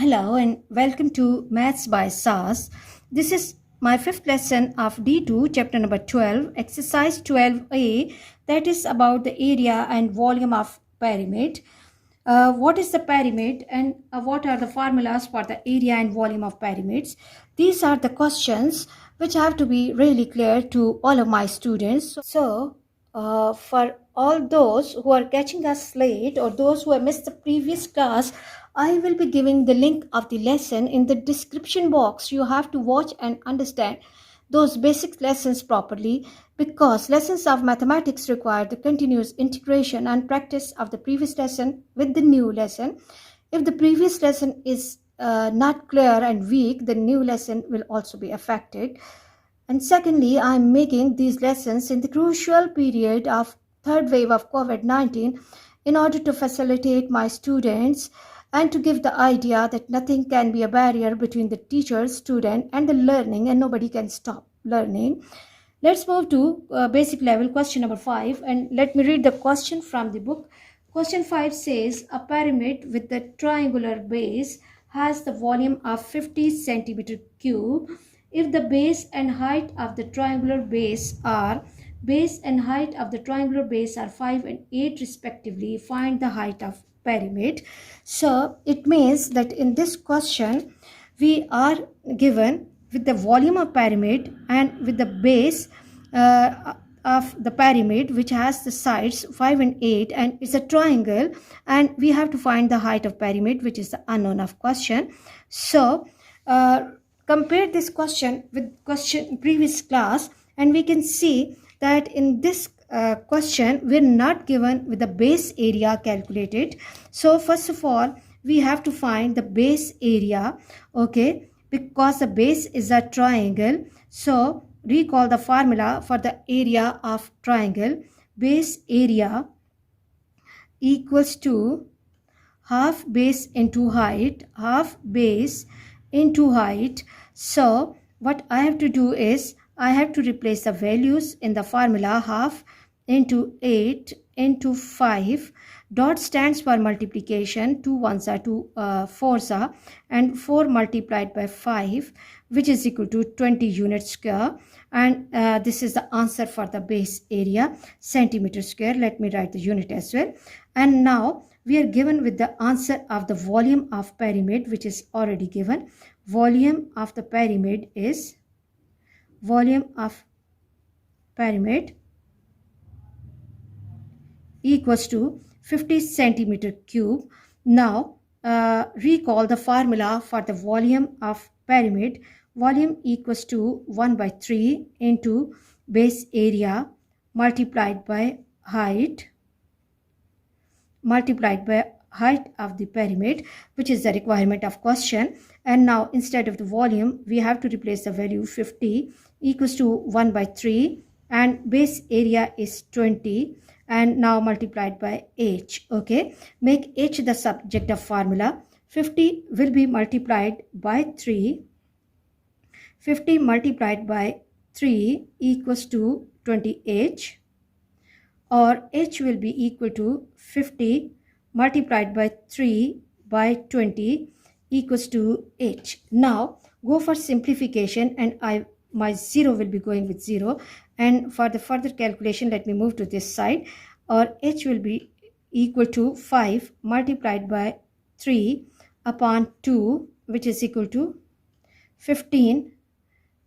Hello and welcome to Maths by SAS. This is my fifth lesson of D2, chapter number 12, exercise 12A, that is about the area and volume of pyramid. What is the pyramid and what are the formulas for the area and volume of pyramids? These are the questions which have to be really clear to all of my students. So, for all those who are catching us late or those who have missed the previous class, I will be giving the link of the lesson in the description box. You have to watch and understand those basic lessons properly because lessons of mathematics require the continuous integration and practice of the previous lesson with the new lesson. If the previous lesson is not clear and weak, the new lesson will also be affected. And secondly, I am making these lessons in the crucial period of third wave of COVID-19 in order to facilitate my students and to give the idea that nothing can be a barrier between the teacher, student and the learning and nobody can stop learning. Let's move to basic level question number 5 and let me read the question from the book. Question 5 says a pyramid with the triangular base has the volume of 50 centimeter cube. If the base and height of the triangular base are 5 and 8 respectively, find the height of pyramid. So it means that in this question we are given with the volume of pyramid and with the base of the pyramid which has the sides 5 and 8 and it's a triangle, and we have to find the height of pyramid, which is the unknown of question. So compare this question with question previous class and we can see that in this question we're not given with the base area calculated. So first of all we have to find the base area, okay, because the base is a triangle. So recall the formula for the area of triangle. Base area equals to half base into height, half base into height. So what I have to do is I have to replace the values in the formula. Half into 8 into 5. Dot stands for multiplication. 2 ones are 2 fours are, and 4 multiplied by 5, which is equal to 20 units square. And this is the answer for the base area, centimeter square. Let me write the unit as well. And now we are given with the answer of the volume of pyramid, which is already given. Volume of the pyramid is equals to 50 centimeter cube. Now recall the formula for the volume of pyramid. Volume equals to 1 by 3 into base area multiplied by height of the pyramid, which is the requirement of question. And now instead of the volume we have to replace the value 50 equals to 1 by 3 and base area is 20 and now multiplied by h. Okay, make h the subject of formula. 50 will be multiplied by 3. 50 multiplied by 3 equals to 20h, or h will be equal to 50 multiplied by 3 by 20 equals to h. Now go for simplification and my 0 will be going with 0, and for the further calculation let me move to this side, or h will be equal to 5 multiplied by 3 upon 2, which is equal to 15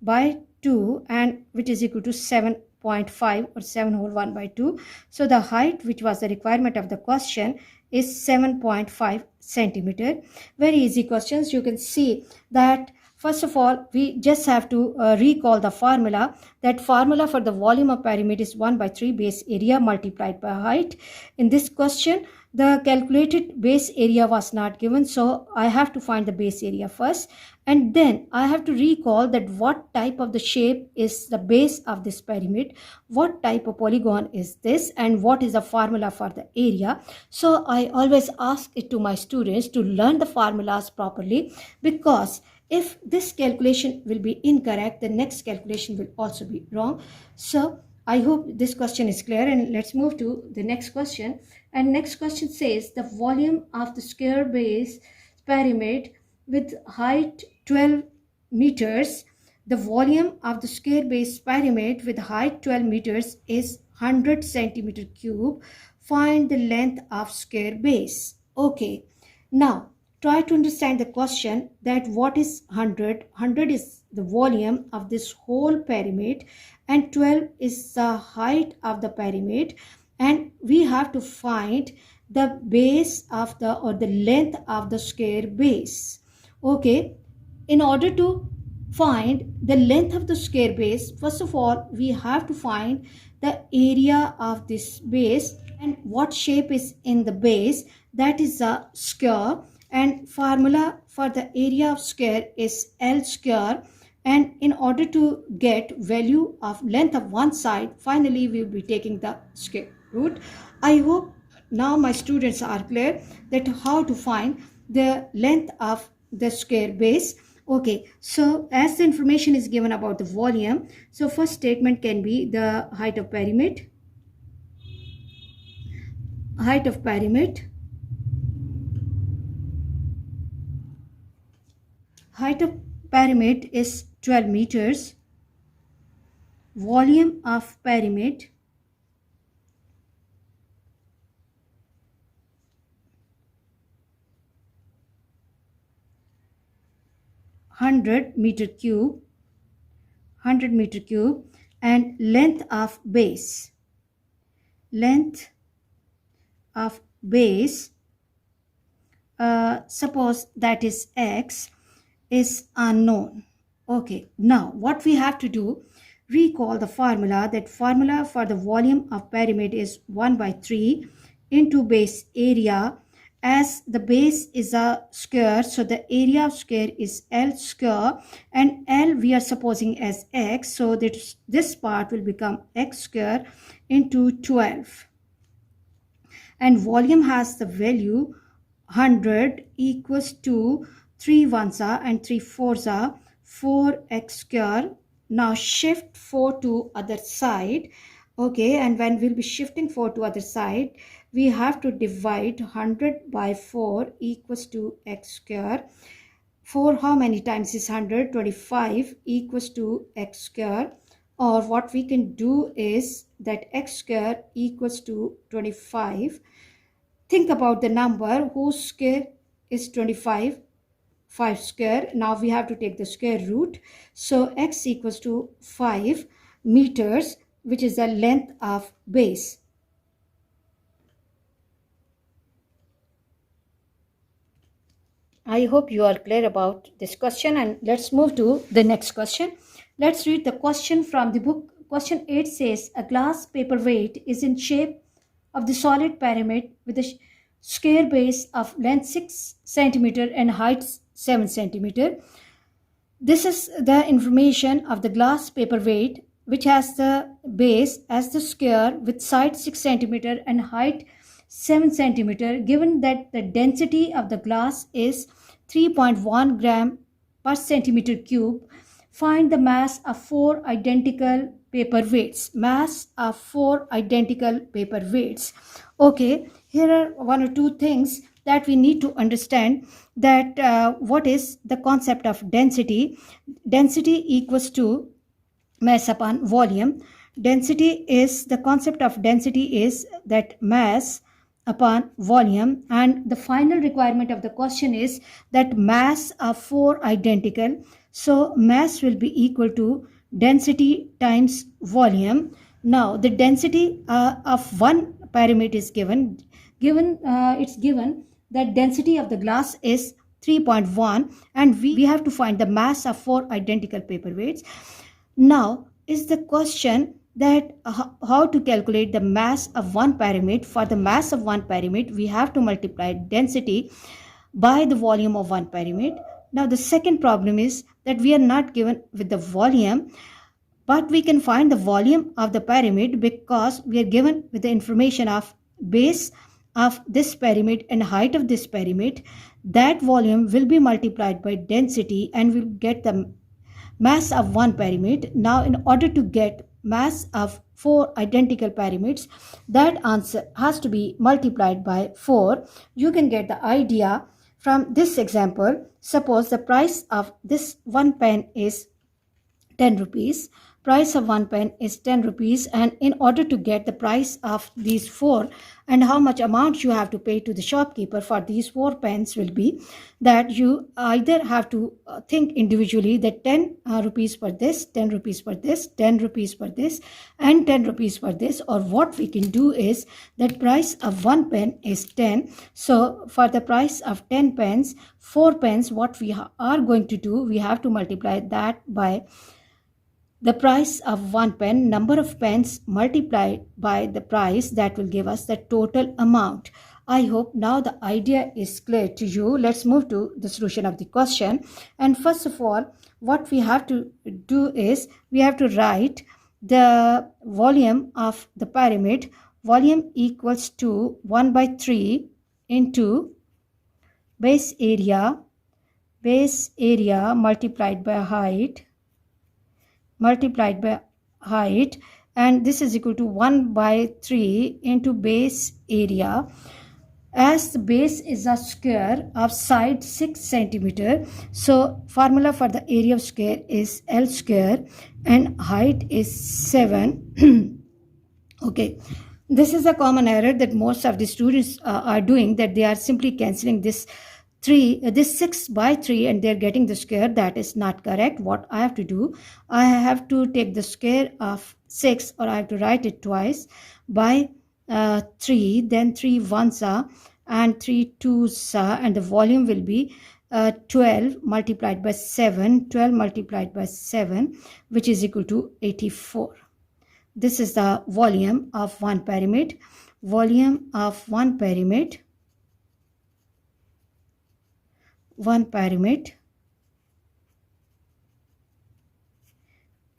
by 2, and which is equal to 7.5 or 7 whole 1 by 2. So the height which was the requirement of the question is 7.5 centimeter. Very easy questions. You can see that first of all we just have to recall the formula. That formula for the volume of pyramid is 1 by 3 base area multiplied by height. In this question the calculated base area was not given, so I have to find the base area first, and then I have to recall that what type of the shape is the base of this pyramid, what type of polygon is this, and what is the formula for the area. So I always ask it to my students to learn the formulas properly, because if this calculation will be incorrect, the next calculation will also be wrong. So I hope this question is clear, and let's move to the next question. And next question says the volume of the square base pyramid with height 12 meters. The volume of the square base pyramid with height 12 meters is 100 centimeter cube. Find the length of square base. Okay, now try to understand the question that what is 100? 100 is the volume of this whole pyramid and 12 is the height of the pyramid, and we have to find the base of the or the length of the square base. Okay, in order to find the length of the square base, first of all we have to find the area of this base and what shape is in the base, that is a square, and formula for the area of square is L square. And in order to get value of length of one side, finally we will be taking the square root. I hope now my students are clear that how to find the length of the square base. Okay, so as the information is given about the volume, so first statement can be the height of pyramid. Height of pyramid. Height of pyramid is 12 meters. Volume of pyramid 100 meter cube, 100 meter cube, and length of base. Length of base, suppose that is x, is unknown. Okay, now what we have to do, recall the formula. That formula for the volume of pyramid is 1 by 3 into base area. As the base is a square, so the area of square is L square, and L we are supposing as x, so that this part will become x square into 12. And volume has the value 100 equals to 3 ones are and 3 fours are 4x square. Now shift 4 to other side. Okay, and when we'll be shifting 4 to other side, we have to divide 100 by 4 equals to x square. 4 how many times is 100? 25 equals to x square. Or what we can do is that x square equals to 25. Think about the number whose square is 25. 5 square. Now we have to take the square root. So x equals to 5 meters, which is the length of base. I hope you are clear about this question, and let's move to the next question. Let's read the question from the book. Question 8 says, a glass paperweight is in shape of the solid pyramid with a square base of length 6 centimeter and height 7 centimeter. This is the information of the glass paperweight, which has the base as the square with side 6 centimeter and height 7 centimeter. Given that the density of the glass is 3.1 gram per centimeter cube, find the mass of 4 identical paperweights. Mass of 4 identical paperweights. Okay, here are one or two things that we need to understand, that what is the concept of density. Density equals to mass upon volume. Density is, the concept of density is that mass upon volume, and the final requirement of the question is that mass of 4 identical. So mass will be equal to density times volume. Now the density of one pyramid is given. It's given that density of the glass is 3.1, and we have to find the mass of 4 identical paperweights. Now is the question that how to calculate the mass of one pyramid. For the mass of one pyramid, we have to multiply density by the volume of one pyramid. Now the second problem is that we are not given with the volume, but we can find the volume of the pyramid because we are given with the information of base of this pyramid and height of this pyramid. That volume will be multiplied by density and we'll get the mass of one pyramid. Now in order to get mass of 4 identical pyramids, that answer has to be multiplied by 4. You can get the idea From this example, suppose the price of this one pen is 10 rupees. Price of one pen is 10 rupees, and in order to get the price of these four and how much amount you have to pay to the shopkeeper for these four pens will be that you either have to think individually that 10 rupees for this, 10 rupees for this, 10 rupees for this, and 10 rupees for this, or what we can do is that price of one pen is 10. So for the price of 10 pens, 4 pens, what we are going to do, we have to multiply that by the price of one pen, number of pens multiplied by the price, that will give us the total amount. I hope now the idea is clear to you. Let's move to the solution of the question. And first of all, what we have to do is we have to write the volume of the pyramid. Volume equals to 1 by 3 into base area multiplied by height, and this is equal to 1 by 3 into base area. As the base is a square of side 6 centimeter, so formula for the area of square is L square and height is 7. Okay, this is a common error that most of the students are doing, that they are simply cancelling this 6 by 3 and they're getting the square. That is not correct. What I have to do, I have to take the square of 6, or I have to write it twice, by 3, then 3 ones are and 3 twos are, and the volume will be 12 multiplied by 7, 12 multiplied by 7, which is equal to 84. This is the volume of one pyramid. Volume of one pyramid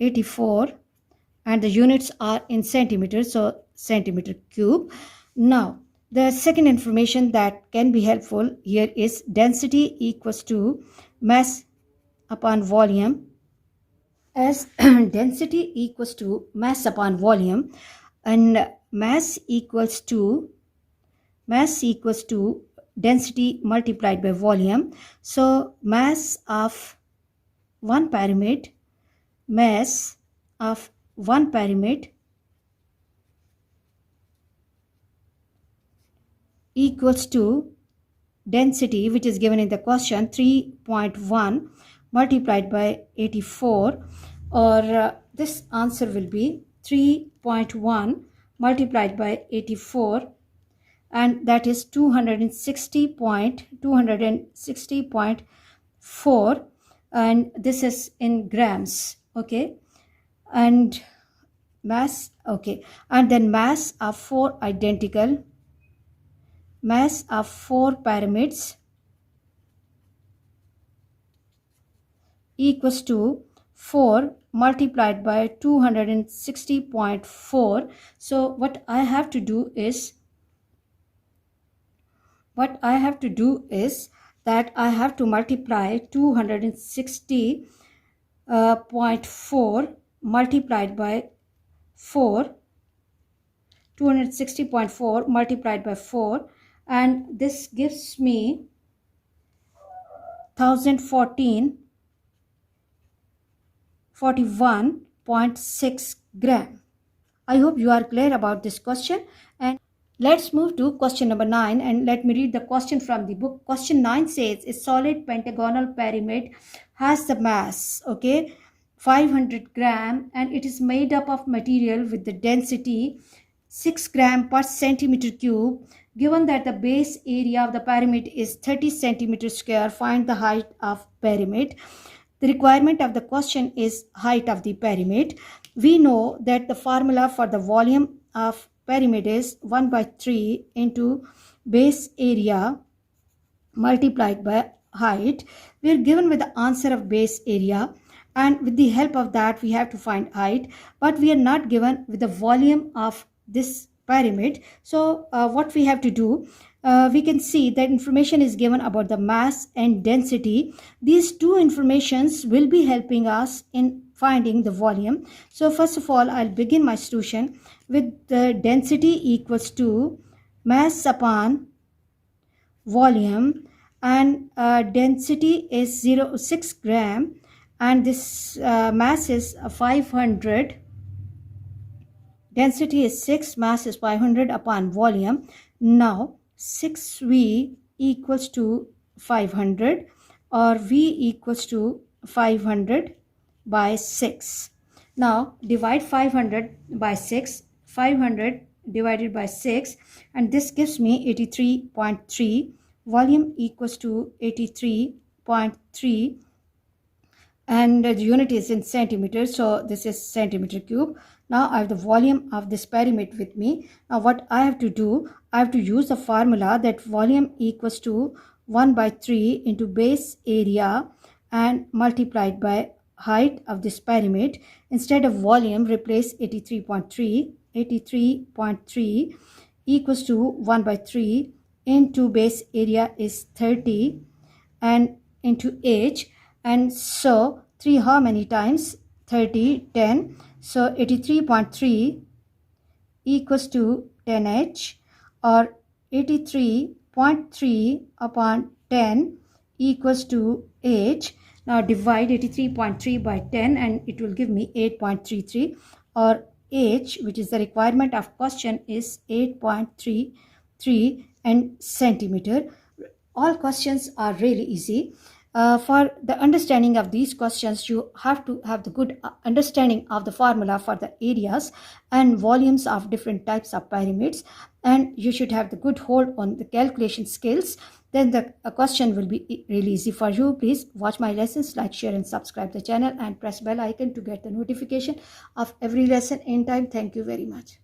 84, and the units are in centimeters, so centimeter cube. Now the second information that can be helpful here is density equals to mass upon volume. As density equals to mass upon volume, and mass equals to density multiplied by volume. So mass of one pyramid equals to density, which is given in the question, 3.1 multiplied by 84, or this answer will be 3.1 multiplied by 84, and that is 260.4, and this is in grams. Okay, and mass, okay, and then mass of four pyramids equals to 4 multiplied by 260.4. So what I have to do is that I have to multiply 260.4 multiplied by 4, 260.4 multiplied by 4, and this gives me 1041.6 gram. I hope you are clear about this question. And let's move to question number 9, and let me read the question from the book. Question 9 says a solid pentagonal pyramid has the mass, okay, 500 gram, and it is made up of material with the density 6 gram per centimeter cube. Given that the base area of the pyramid is 30 centimeters square, find the height of pyramid. The requirement of the question is height of the pyramid. We know that the formula for the volume of pyramid is 1 by 3 into base area multiplied by height. We are given with the answer of base area, and with the help of that we have to find height, but we are not given with the volume of this pyramid. So what we have to do, we can see that information is given about the mass and density. These two informations will be helping us in finding the volume. So first of all, I'll begin my solution with the density equals to mass upon volume, and density is 0.6 gram, and this mass is 500. Density is 6, mass is 500 upon volume. Now 6V equals to 500, or V equals to 500 by 6. Now divide 500 by 6, 500 divided by 6, and this gives me 83.3. Volume equals to 83.3, and the unit is in centimeters, so this is centimeter cube. Now I have the volume of this pyramid with me. Now what I have to do, I have to use the formula that volume equals to 1 by 3 into base area and multiplied by height of this pyramid. Instead of volume, replace 83.3. 83.3 equals to 1 by 3 into base area is 30 and into h. And so 3 how many times? 30, 10. So 83.3 equals to 10h, or 83.3 upon 10 equals to h. Now divide 83.3 by 10 and it will give me 8.33, or h, which is the requirement of question, is 8.33 and centimeter. All questions are really easy. For the understanding of these questions, you have to have the good understanding of the formula for the areas and volumes of different types of pyramids, and you should have the good hold on the calculation skills. Then the question will be really easy for you. Please watch my lessons, like, share and subscribe the channel, and press bell icon to get the notification of every lesson in time. Thank you very much.